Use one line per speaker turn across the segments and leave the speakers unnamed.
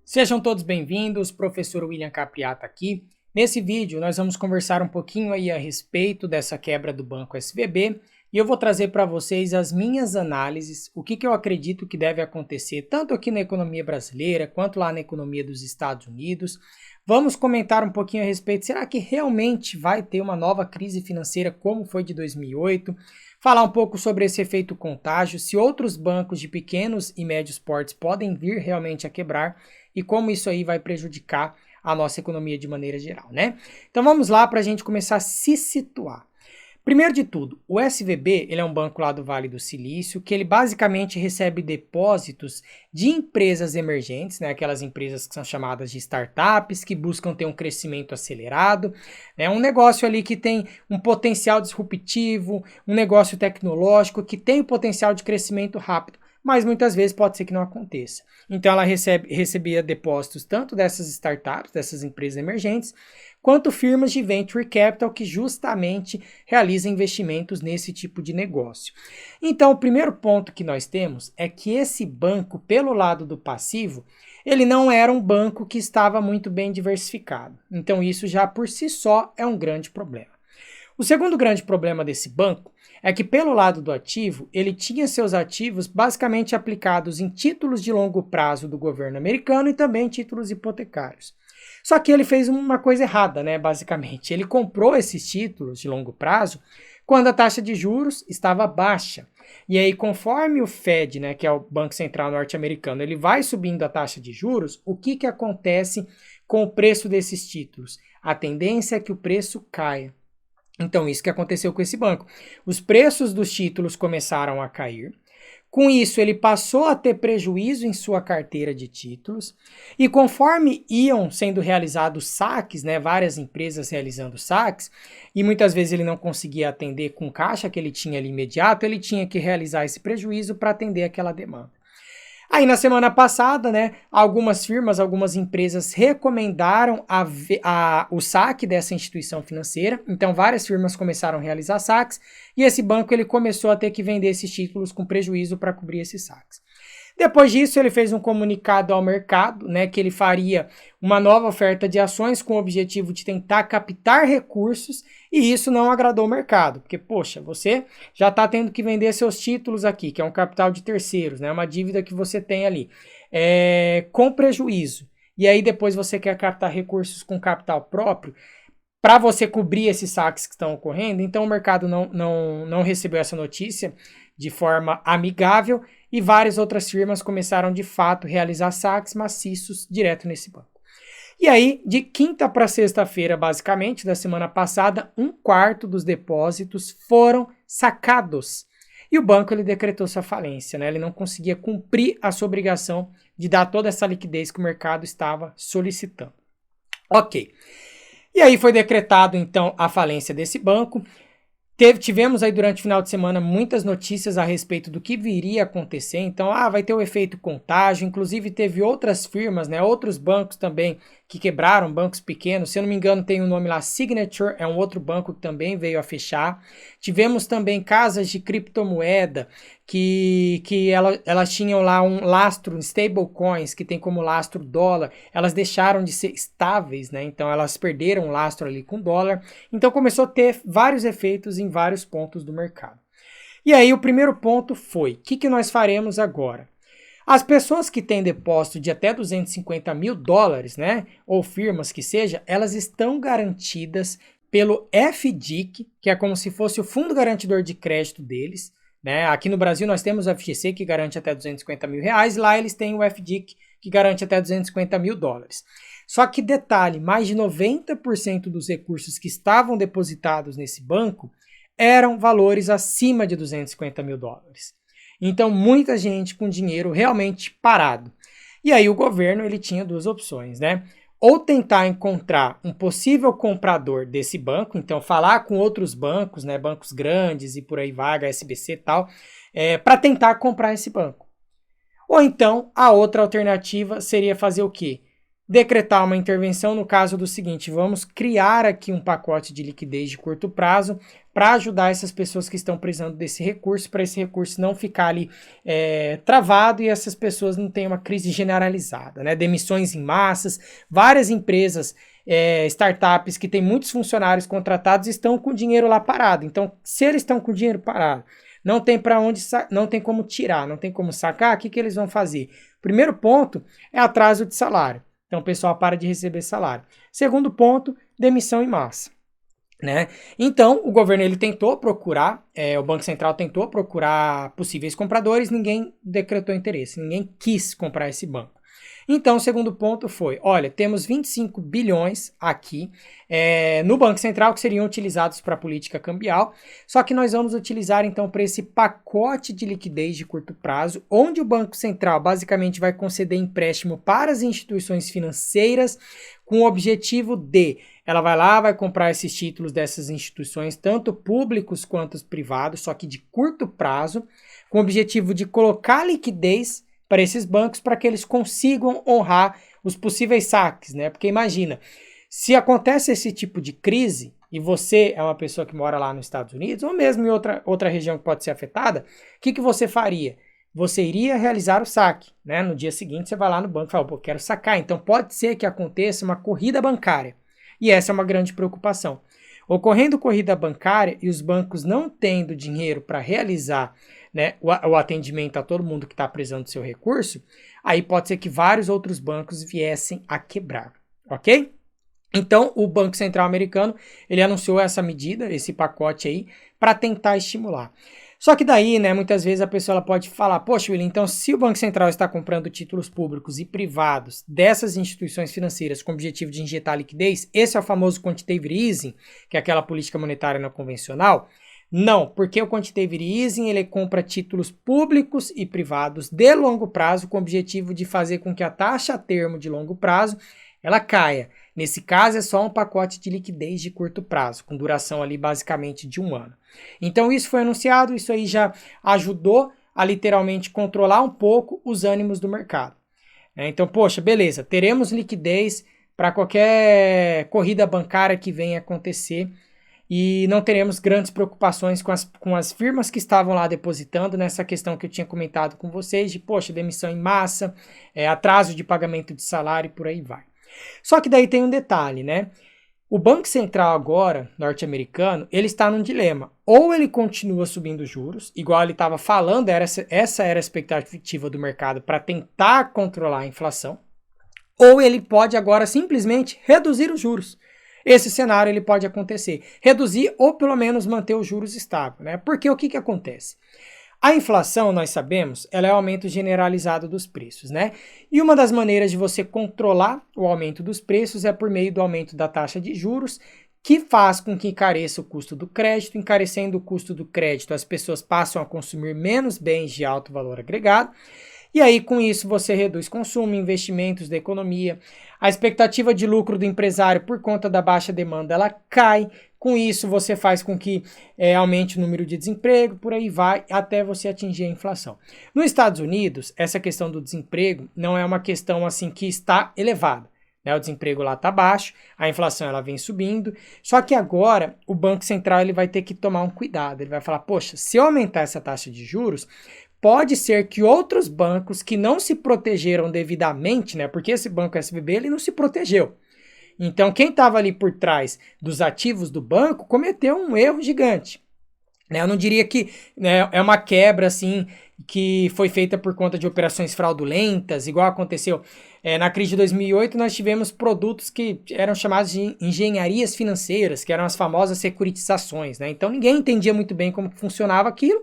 Sejam todos bem-vindos, professor William Capriata aqui. Nesse vídeo nós vamos conversar um pouquinho aí a respeito dessa quebra do Banco SVB e eu vou trazer para vocês as minhas análises, o que eu acredito que deve acontecer tanto aqui na economia brasileira quanto lá na economia dos Estados Unidos. Vamos comentar um pouquinho a respeito, será que realmente vai ter uma nova crise financeira como foi de 2008? Falar um pouco sobre esse efeito contágio, se outros bancos de pequenos e médios portes podem vir realmente a quebrar e como isso aí vai prejudicar a nossa economia de maneira geral, né? Então vamos lá para a gente começar a se situar. Primeiro de tudo, o SVB ele é um banco lá do Vale do Silício que ele basicamente recebe depósitos de empresas emergentes, né, aquelas empresas que são chamadas de startups, que buscam ter um crescimento acelerado, né, um negócio ali que tem um potencial disruptivo, um negócio tecnológico que tem o potencial de crescimento rápido, mas muitas vezes pode ser que não aconteça. Então ela recebia depósitos tanto dessas startups, dessas empresas emergentes, quanto firmas de venture capital que justamente realizam investimentos nesse tipo de negócio. Então, o primeiro ponto que nós temos é que esse banco, pelo lado do passivo, ele não era um banco que estava muito bem diversificado. Então, isso já por si só é um grande problema. O segundo grande problema desse banco é que, pelo lado do ativo, ele tinha seus ativos basicamente aplicados em títulos de longo prazo do governo americano e também títulos hipotecários. Só que ele fez uma coisa errada, né, basicamente. Ele comprou esses títulos de longo prazo quando a taxa de juros estava baixa. E aí, conforme o Fed, né, que é o Banco Central norte-americano, ele vai subindo a taxa de juros, o que acontece com o preço desses títulos? A tendência é que o preço caia. Então, isso que aconteceu com esse banco. Os preços dos títulos começaram a cair. Com isso, ele passou a ter prejuízo em sua carteira de títulos. E conforme iam sendo realizados saques, né, várias empresas realizando saques, e muitas vezes ele não conseguia atender com caixa que ele tinha ali imediato, ele tinha que realizar esse prejuízo para atender aquela demanda. Aí na semana passada, né, algumas firmas, algumas empresas recomendaram o saque dessa instituição financeira, então várias firmas começaram a realizar saques e esse banco ele começou a ter que vender esses títulos com prejuízo para cobrir esses saques. Depois disso, ele fez um comunicado ao mercado, né, que ele faria uma nova oferta de ações com o objetivo de tentar captar recursos e isso não agradou o mercado, porque, poxa, você já está tendo que vender seus títulos aqui, que é um capital de terceiros, né, uma dívida que você tem ali, com prejuízo, e aí depois você quer captar recursos com capital próprio, para você cobrir esses saques que estão ocorrendo, então o mercado não recebeu essa notícia de forma amigável e várias outras firmas começaram de fato a realizar saques maciços direto nesse banco. E aí, de quinta para sexta-feira, basicamente, da semana passada, 1/4 dos depósitos foram sacados. E o banco ele decretou sua falência, né? Ele não conseguia cumprir a sua obrigação de dar toda essa liquidez que o mercado estava solicitando. Ok. E aí foi decretado, então, a falência desse banco. Tivemos aí durante o final de semana muitas notícias a respeito do que viria a acontecer, então vai ter o efeito contágio, inclusive teve outras firmas, né, outros bancos também que quebraram, bancos pequenos, se eu não me engano tem o nome lá Signature, é um outro banco que também veio a fechar. Tivemos também casas de criptomoeda que elas tinham lá um lastro, stablecoins, que tem como lastro dólar, elas deixaram de ser estáveis, né? Então elas perderam o lastro ali com dólar. Então começou a ter vários efeitos em vários pontos do mercado. E aí o primeiro ponto foi, o que nós faremos agora? As pessoas que têm depósito de até 250 mil dólares, né, ou firmas que seja, elas estão garantidas pelo FDIC, que é como se fosse o fundo garantidor de crédito deles, né? Aqui no Brasil nós temos o FGC que garante até 250 mil reais, lá eles têm o FDIC que garante até 250 mil dólares. Só que detalhe, mais de 90% dos recursos que estavam depositados nesse banco eram valores acima de 250 mil dólares. Então muita gente com dinheiro realmente parado. E aí o governo ele tinha duas opções, né? Ou tentar encontrar um possível comprador desse banco, então falar com outros bancos, né, bancos grandes e por aí vai, HSBC e tal, para tentar comprar esse banco. Ou então, a outra alternativa seria fazer o quê? decretar uma intervenção no caso do seguinte: vamos criar aqui um pacote de liquidez de curto prazo para ajudar essas pessoas que estão precisando desse recurso, para esse recurso não ficar ali travado e essas pessoas não tenham uma crise generalizada, né? Demissões em massas, várias empresas, startups que têm muitos funcionários contratados estão com o dinheiro lá parado. Então, se eles estão com o dinheiro parado, não tem para onde, não tem como tirar, não tem como sacar, o que eles vão fazer? Primeiro ponto é atraso de salário. Então o pessoal para de receber salário. Segundo ponto, demissão em massa, né? Então o governo ele tentou procurar, o Banco Central tentou procurar possíveis compradores, ninguém decretou interesse, ninguém quis comprar esse banco. Então o segundo ponto foi, olha, temos 25 bilhões aqui no Banco Central que seriam utilizados para a política cambial, só que nós vamos utilizar então para esse pacote de liquidez de curto prazo, onde o Banco Central basicamente vai conceder empréstimo para as instituições financeiras com o objetivo de, ela vai lá, vai comprar esses títulos dessas instituições, tanto públicos quanto privados, só que de curto prazo, com o objetivo de colocar liquidez para esses bancos, para que eles consigam honrar os possíveis saques, né? Porque imagina, se acontece esse tipo de crise, e você é uma pessoa que mora lá nos Estados Unidos, ou mesmo em outra região que pode ser afetada, o que você faria? Você iria realizar o saque, né? No dia seguinte você vai lá no banco e fala, pô, quero sacar. Então pode ser que aconteça uma corrida bancária, e essa é uma grande preocupação. Ocorrendo corrida bancária e os bancos não tendo dinheiro para realizar, né, o atendimento a todo mundo que está precisando do seu recurso, aí pode ser que vários outros bancos viessem a quebrar, ok? Então, o Banco Central americano, ele anunciou essa medida, esse pacote aí, para tentar estimular. Só que daí, né, muitas vezes a pessoa ela pode falar, poxa, William, então se o Banco Central está comprando títulos públicos e privados dessas instituições financeiras com o objetivo de injetar liquidez, esse é o famoso quantitative easing, que é aquela política monetária não convencional? Não, porque o quantitative easing ele compra títulos públicos e privados de longo prazo com o objetivo de fazer com que a taxa a termo de longo prazo ela caia. Nesse caso é só um pacote de liquidez de curto prazo, com duração ali basicamente de 1 ano. Então isso foi anunciado, isso aí já ajudou a literalmente controlar um pouco os ânimos do mercado. Então, poxa, beleza, teremos liquidez para qualquer corrida bancária que venha acontecer, e não teremos grandes preocupações com as firmas que estavam lá depositando nessa questão que eu tinha comentado com vocês, de, poxa, demissão em massa, atraso de pagamento de salário e por aí vai. Só que daí tem um detalhe, né? O Banco Central agora, norte-americano, ele está num dilema. Ou ele continua subindo juros, igual ele estava falando, essa era a expectativa do mercado para tentar controlar a inflação, ou ele pode agora simplesmente reduzir os juros. Esse cenário ele pode acontecer. Reduzir ou pelo menos manter os juros estáveis, né? Porque o que acontece? A inflação, nós sabemos, ela é o aumento generalizado dos preços, né? E uma das maneiras de você controlar o aumento dos preços é por meio do aumento da taxa de juros, que faz com que encareça o custo do crédito. Encarecendo o custo do crédito, as pessoas passam a consumir menos bens de alto valor agregado. E aí, com isso, você reduz consumo, investimentos da economia. A expectativa de lucro do empresário por conta da baixa demanda, ela cai. Com isso, você faz com que aumente o número de desemprego, por aí vai, até você atingir a inflação. Nos Estados Unidos, essa questão do desemprego não é uma questão assim que está elevada. O desemprego lá está baixo, a inflação ela vem subindo, só que agora o Banco Central ele vai ter que tomar um cuidado. Ele vai falar, poxa, se eu aumentar essa taxa de juros, pode ser que outros bancos que não se protegeram devidamente, né? Porque esse banco SVB ele não se protegeu. Então, quem estava ali por trás dos ativos do banco cometeu um erro gigante. Eu não diria que, né, é uma quebra assim que foi feita por conta de operações fraudulentas, igual aconteceu na crise de 2008. Nós tivemos produtos que eram chamados de engenharias financeiras, que eram as famosas securitizações, né? Então, ninguém entendia muito bem como funcionava aquilo.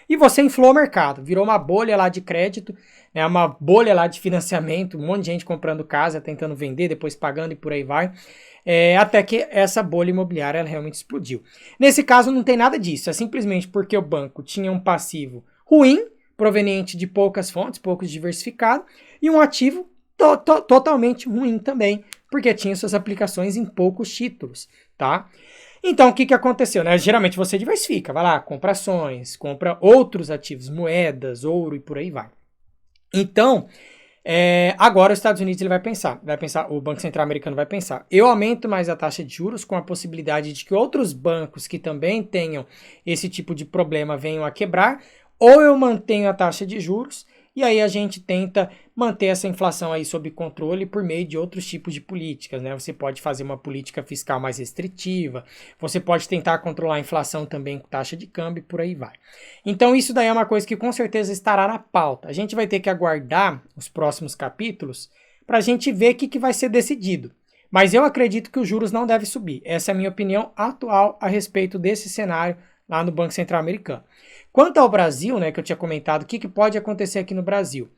E você inflou o mercado, virou uma bolha lá de crédito, né, uma bolha lá de financiamento, um monte de gente comprando casa, tentando vender, depois pagando e por aí vai, até que essa bolha imobiliária ela realmente explodiu. Nesse caso não tem nada disso, é simplesmente porque o banco tinha um passivo ruim, proveniente de poucas fontes, pouco diversificado, e um ativo totalmente ruim também, porque tinha suas aplicações em poucos títulos, tá? Então, o que aconteceu, né? Geralmente você diversifica, vai lá, compra ações, compra outros ativos, moedas, ouro e por aí vai. Então, Agora os Estados Unidos ele vai pensar, o Banco Central americano vai pensar, eu aumento mais a taxa de juros com a possibilidade de que outros bancos que também tenham esse tipo de problema venham a quebrar, ou eu mantenho a taxa de juros e aí a gente tenta manter essa inflação aí sob controle por meio de outros tipos de políticas, né? Você pode fazer uma política fiscal mais restritiva, você pode tentar controlar a inflação também com taxa de câmbio e por aí vai. Então isso daí é uma coisa que com certeza estará na pauta. A gente vai ter que aguardar os próximos capítulos para a gente ver o que vai ser decidido. Mas eu acredito que os juros não devem subir. Essa é a minha opinião atual a respeito desse cenário lá no Banco Central americano. Quanto ao Brasil, né, que eu tinha comentado, o que pode acontecer aqui no Brasil?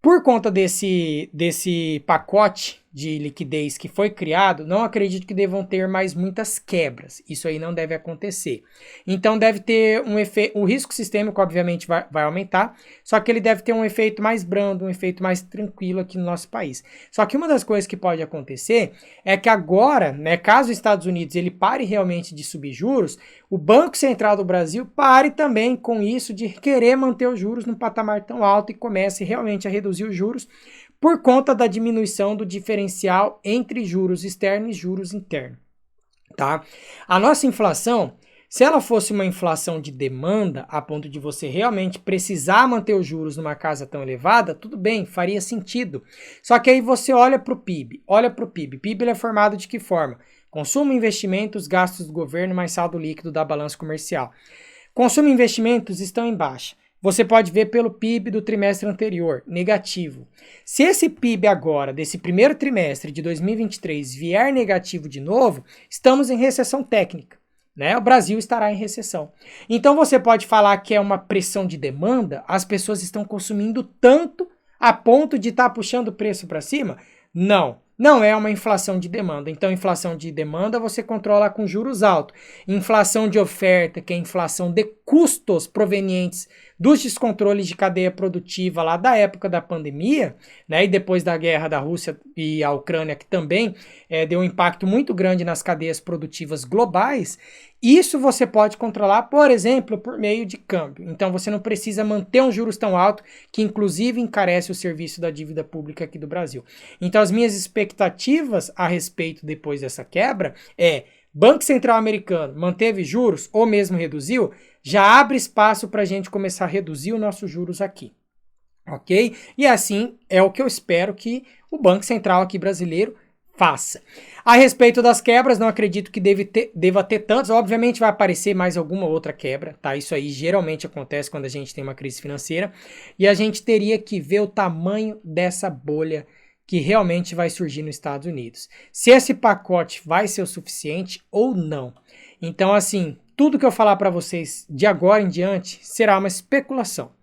Por conta desse pacote de liquidez que foi criado, não acredito que devam ter mais muitas quebras. Isso aí não deve acontecer. Então deve ter um efeito, o risco sistêmico obviamente vai aumentar, só que ele deve ter um efeito mais brando, um efeito mais tranquilo aqui no nosso país. Só que uma das coisas que pode acontecer é que agora, né, caso os Estados Unidos ele pare realmente de subir juros, o Banco Central do Brasil pare também com isso de querer manter os juros num patamar tão alto e comece realmente a reduzir os juros, por conta da diminuição do diferencial entre juros externos e juros internos, tá? A nossa inflação, se ela fosse uma inflação de demanda, a ponto de você realmente precisar manter os juros numa casa tão elevada, tudo bem, faria sentido. Só que aí você olha para o PIB, PIB ele é formado de que forma? Consumo, investimentos, gastos do governo, mais saldo líquido da balança comercial. Consumo e investimentos estão em baixa. Você pode ver pelo PIB do trimestre anterior, negativo. Se esse PIB agora, desse primeiro trimestre de 2023, vier negativo de novo, estamos em recessão técnica, né? O Brasil estará em recessão. Então você pode falar que é uma pressão de demanda, as pessoas estão consumindo tanto a ponto de estar puxando o preço para cima? Não é uma inflação de demanda. Então, inflação de demanda você controla com juros altos. Inflação de oferta, que é inflação de custos provenientes dos descontroles de cadeia produtiva lá da época da pandemia, né, e depois da guerra da Rússia e a Ucrânia, que também deu um impacto muito grande nas cadeias produtivas globais. Isso você pode controlar, por exemplo, por meio de câmbio. Então você não precisa manter um juros tão alto, que inclusive encarece o serviço da dívida pública aqui do Brasil. Então as minhas expectativas a respeito depois dessa quebra Banco Central americano manteve juros ou mesmo reduziu, já abre espaço para a gente começar a reduzir os nossos juros aqui. Ok? E assim é o que eu espero que o Banco Central aqui brasileiro faça. A respeito das quebras, não acredito que deva ter tantos. Obviamente vai aparecer mais alguma outra quebra, tá? Isso aí geralmente acontece quando a gente tem uma crise financeira. E a gente teria que ver o tamanho dessa bolha que realmente vai surgir nos Estados Unidos. Se esse pacote vai ser o suficiente ou não. Então, assim, tudo que eu falar para vocês de agora em diante será uma especulação.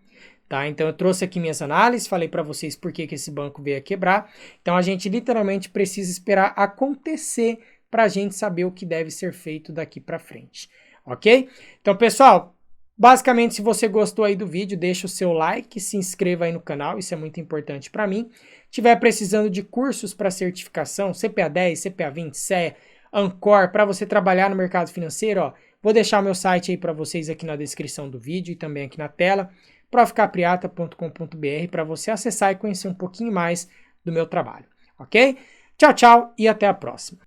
Tá? Então eu trouxe aqui minhas análises, falei para vocês por que esse banco veio a quebrar. Então a gente literalmente precisa esperar acontecer para a gente saber o que deve ser feito daqui para frente, ok? Então pessoal, basicamente se você gostou aí do vídeo, deixa o seu like, se inscreva aí no canal, isso é muito importante para mim. Tiver precisando de cursos para certificação, CPA 10, CPA 20, CEA, Ancor, para você trabalhar no mercado financeiro, ó, vou deixar o meu site aí para vocês aqui na descrição do vídeo e também aqui na tela, profcapriata.com.br, para você acessar e conhecer um pouquinho mais do meu trabalho, ok? Tchau, tchau e até a próxima.